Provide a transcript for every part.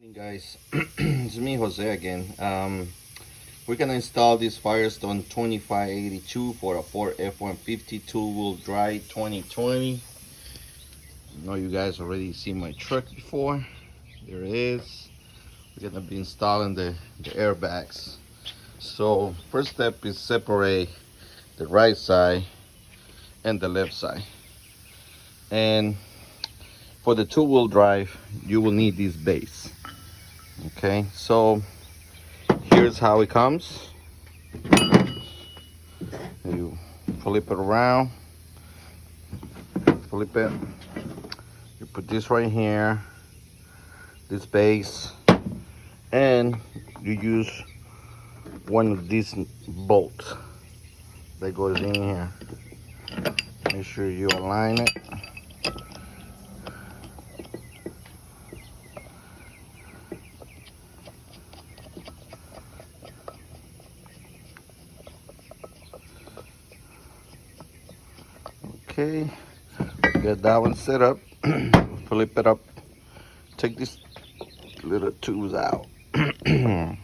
Hey guys, it's me Jose again. We're gonna install this Firestone 2582 for a Ford F-150 two-wheel drive 2020. I know you guys already seen my truck before. There it is. We're gonna be installing the airbags. So first step is separate the right side and the left side. And for the two-wheel drive, you will need this base. Okay, so here's how it comes. You flip it around, flip it. You put this right here, this base, and you use one of these bolts that goes in here. Make sure you align it. Okay, get that one set up. Flip it up. Take these little tubes out. For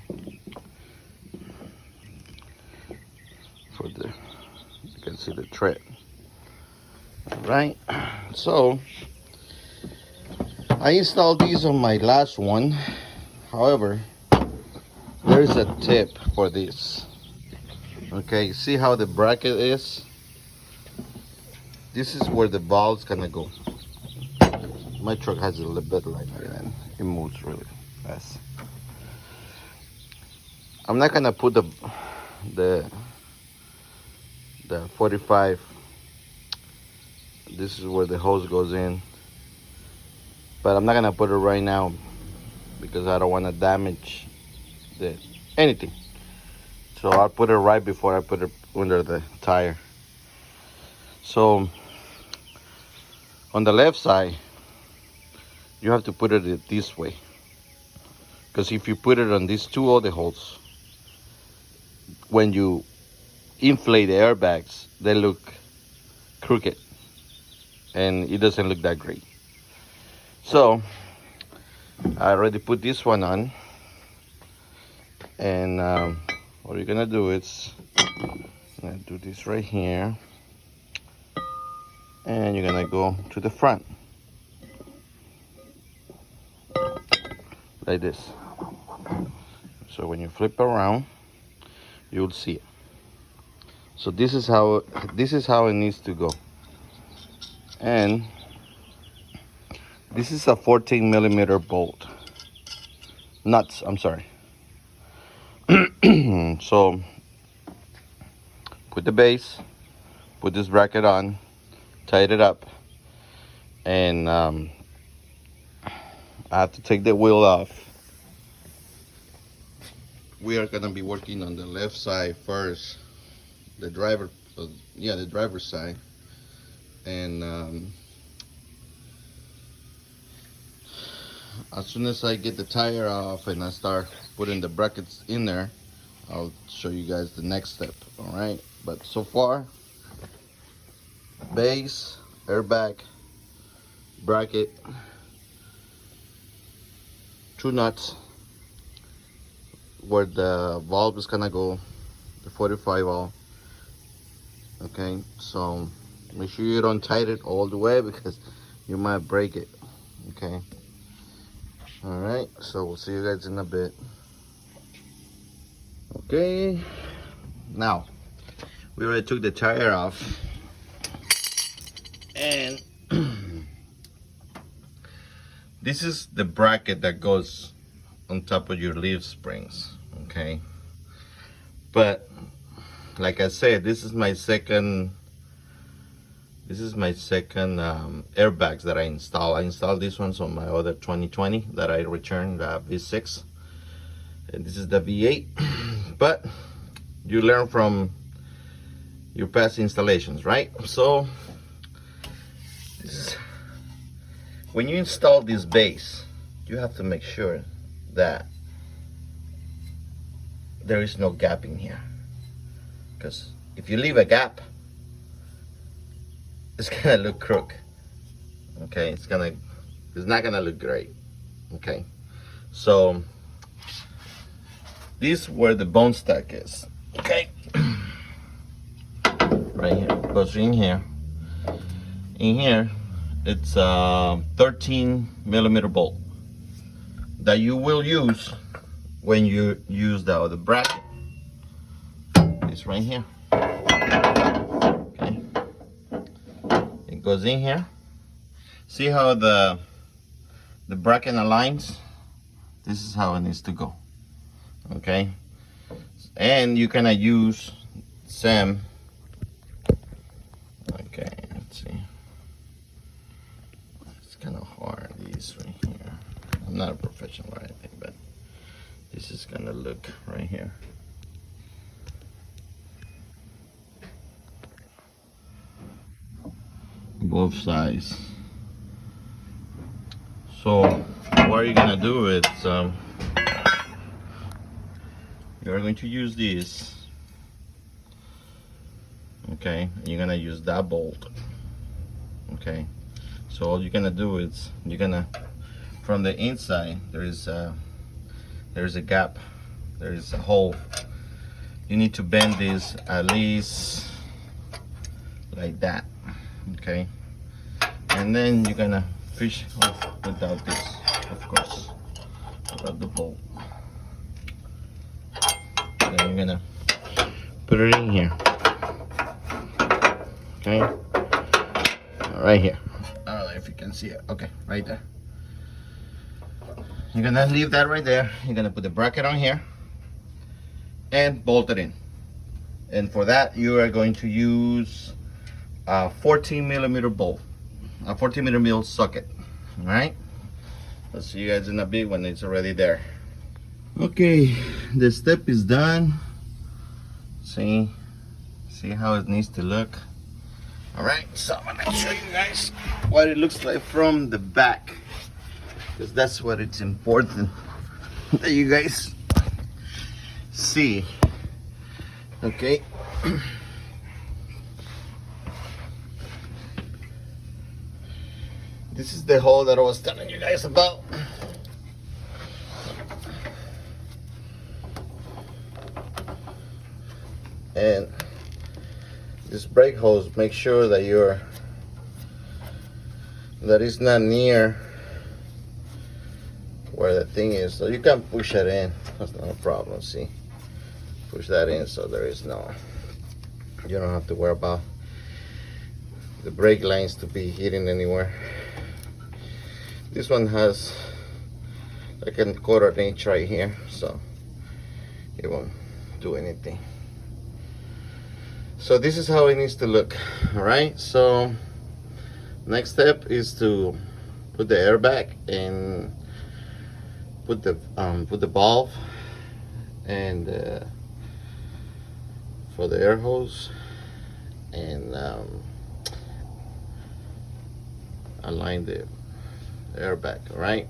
the, you can see the tread. All right. So I installed these on my last one. However, there's a tip for this. Okay, see how the bracket is? This is where the ball's gonna go. My truck has a little bit like that and it moves really fast. I'm not gonna put the 45. This is where the hose goes in, but I'm not gonna put it right now because I don't want to damage anything. So I'll put it right before I put it under the tire. So on the left side, you have to put it this way, because if you put it on these two other holes, when you inflate the airbags, they look crooked and it doesn't look that great. So I already put this one on, and what you're gonna do is I'm gonna do this right here, and you're gonna go to the front like this. So when you flip around, you'll see it. So this is how it needs to go. And this is a 14mm bolt. Nuts, I'm sorry. So put the base, put this bracket on, tight it up, and I have to take the wheel off. We are gonna be working on the left side first, the driver's side, and as soon as I get the tire off and I start putting the brackets in there, I'll show you guys the next step. All right, but so far, base, airbag, bracket, 2 nuts where the valve is gonna go, the 45 valve. Okay, so make sure you don't tighten it all the way because you might break it. Okay, all right, so we'll see you guys in a bit. Okay, now we already took the tire off, and this is the bracket that goes on top of your leaf springs. Okay, but like I said, this is my second airbags that I installed. I installed these ones on my other 2020 that I returned, V6, and this is the V8. But you learn from your past installations, right? So when you install this base, you have to make sure that there is no gap in here, because if you leave a gap, it's gonna look crooked. Okay, it's not gonna look great. Okay, So this is where the bone stack is. Okay. Right here. Goes in here. In here, it's a 13 millimeter bolt that you will use when you use the other bracket. It's right here. Okay. It goes in here. See how the bracket aligns? This is how it needs to go. Okay. And you cannot use SAM. Okay, let's see. It's kind of hard, these right here. I'm not a professional or anything, but this is gonna look right here. Both sides. So what are you gonna do is you're going to use this. Okay, you're gonna use that bolt. Okay, so all you're gonna do is you're gonna, from the inside there's a gap, there is a hole. You need to bend this at least like that. Okay, and then you're gonna fish off without this, of course, without the bolt. Then you're gonna put it in here. Okay, right here. I don't know if you can see it. Okay, right there. You're gonna leave that right there. You're gonna put the bracket on here and bolt it in. And for that, you are going to use a 14 millimeter bolt, a 14 millimeter socket. All right. I'll see you guys in a bit when it's already there. Okay, the step is done. See how it needs to look. All right, so I'm gonna show you guys what it looks like from the back, because that's what it's important that you guys see. Okay. This is the hole that I was telling you guys about. And this brake hose, make sure that it's not near where the thing is, so you can push it in. That's not a problem. See, push that in, so you don't have to worry about the brake lines to be hitting anywhere. This one has like a 1/4 inch right here, so it won't do anything. So this is how it needs to look. All right, so next step is to put the air back and put the valve and for the air hose, and align the air back. All right,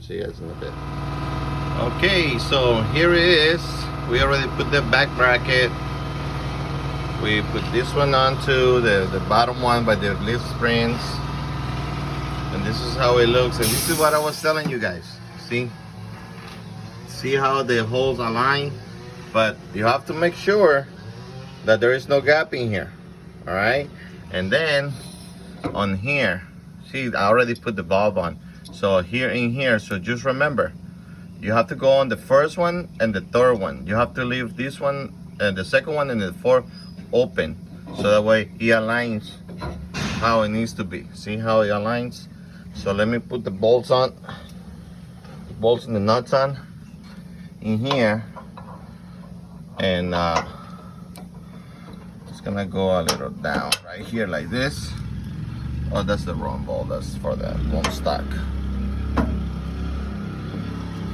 see you guys in a bit. Okay, so here it is. We already put the back bracket. We put this one onto the bottom one by the lift springs, and this is how it looks. And this is what I was telling you guys. See how the holes align, but you have to make sure that there is no gap in here. All right, and then on here, see, I already put the bulb on. So here in here, so just remember, you have to go on the first one and the third one. You have to leave this one and the second one and the fourth open, so that way it aligns how it needs to be. See how it aligns? So let me put the bolts on, the bolts and the nuts on in here, and it's gonna go a little down right here like this. Oh, that's the wrong bolt, that's for the wrong stock.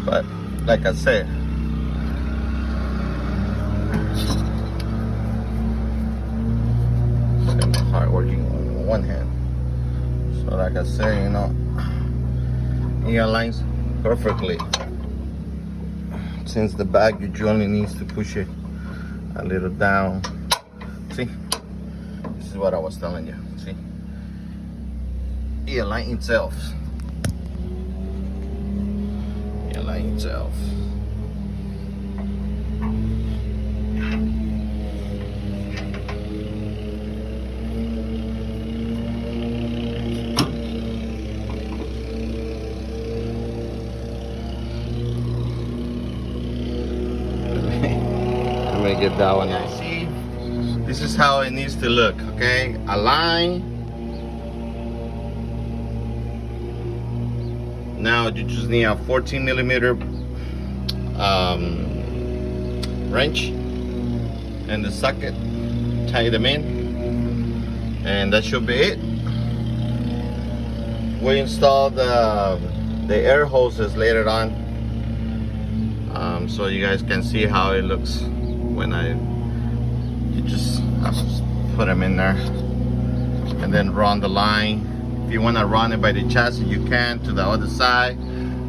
But like I said, hard working on one hand. So like I say, it aligns perfectly. Since the back, you only needs to push it a little down. See, this is what I was telling you. See, it aligns itself. It line itself. Let me get that one out. See, this is how it needs to look, okay? A line. Now you just need a 14 millimeter wrench and the socket. Tie them in, and that should be it. We installed the air hoses later on, so you guys can see how it looks when you just put them in there and then run the line. If you want to run it by the chassis, you can to the other side,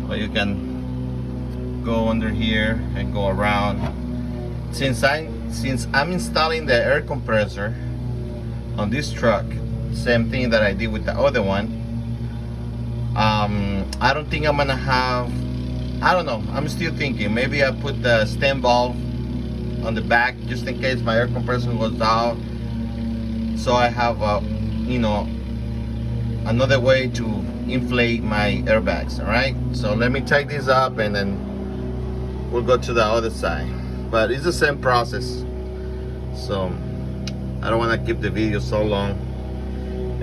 or you can go under here and go around. Since I'm installing the air compressor on this truck, same thing that I did with the other one, I don't think I'm gonna have, I don't know, I'm still thinking maybe I put the stem valve on the back just in case my air compressor goes out, so I have you know, another way to inflate my airbags. All right, so let me take this up and then we'll go to the other side, but it's the same process, so I don't want to keep the video so long.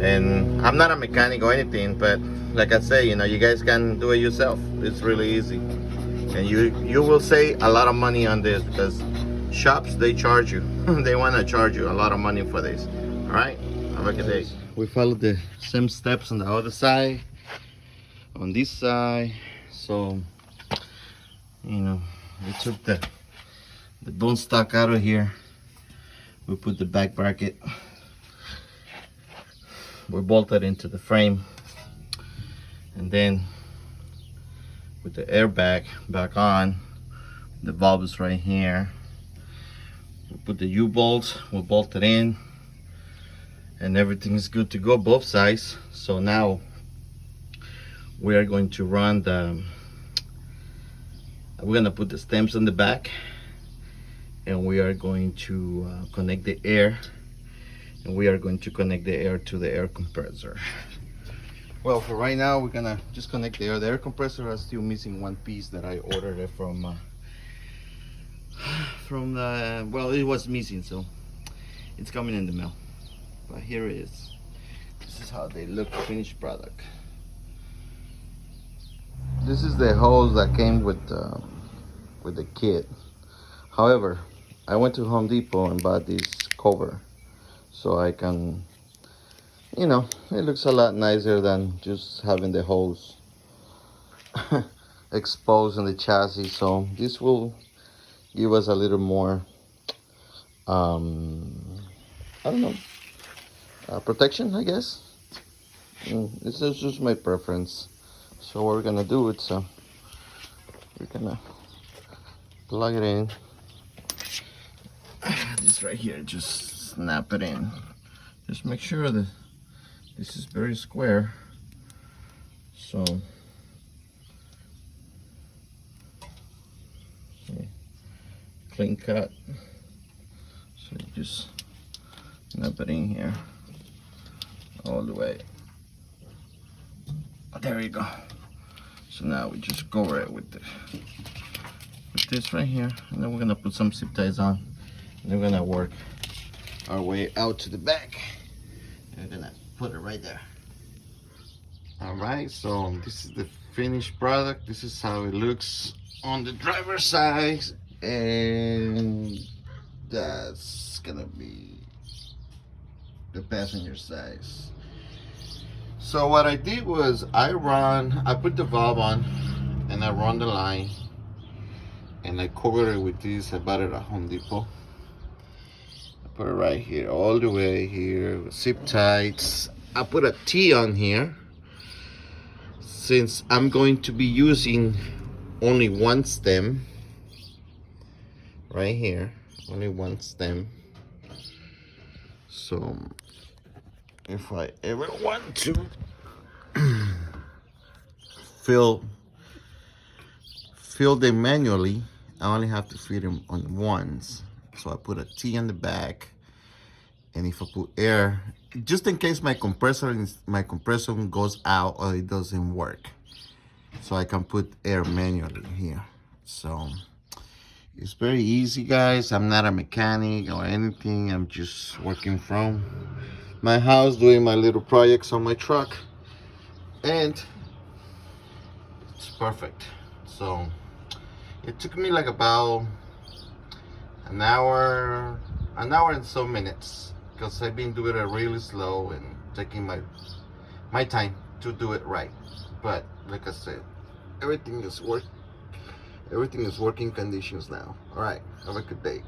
And I'm not a mechanic or anything, but like I say, you know, you guys can do it yourself. It's really easy, and you will save a lot of money on this, because shops, they charge you they want to charge you a lot of money for this. All right, have a good day. We followed the same steps on the other side, on this side. So, you know, we took the bone stock out of here. We put the back bracket. We bolted into the frame, and then with the airbag back on, the valve is right here. We put the U-bolts, we bolted in, and everything is good to go, both sides. So now we are going to run we're gonna put the stems on the back, and we are going to connect the air, and we are going to connect the air to the air compressor. Well, for right now, we're gonna just connect the air. The air compressor is still missing one piece that I ordered it from the, well, it was missing, so it's coming in the mail. But here it is. This is how they look, finished product. This is the hose that came with the kit. However, I went to Home Depot and bought this cover, so I can, you know, it looks a lot nicer than just having the hose exposed in the chassis. So this will give us a little more, I don't know, protection, I guess. This is just my preference. So what we're gonna do is we're gonna plug it in. This right here, just snap it in. Just make sure that this is very square. So okay, clean cut. So you just snap it in here all the way. There you go. So now we just go right with this right here, and then we're gonna put some zip ties on, and then we're gonna work our way out to the back, and we're gonna put it right there. All right, so this is the finished product. This is how it looks on the driver's side, and that's gonna be the passenger side. So what I did was I put the valve on, and I run the line, and I covered it with this. I bought it at Home Depot. I put it right here, all the way here, with zip ties. I put a T on here, since I'm going to be using only one stem, right here, only one stem. So if I ever want to fill fill them manually, I only have to fill them on once. So I put a T on the back, and if I put air, just in case my compressor goes out or it doesn't work, so I can put air manually here. So it's very easy, guys. I'm not a mechanic or anything. I'm just working from my house, doing my little projects on my truck, and it's perfect. So it took me like about an hour and some minutes, because I've been doing it really slow and taking my time to do it right. But like I said, everything is working conditions now. All right, have a good day.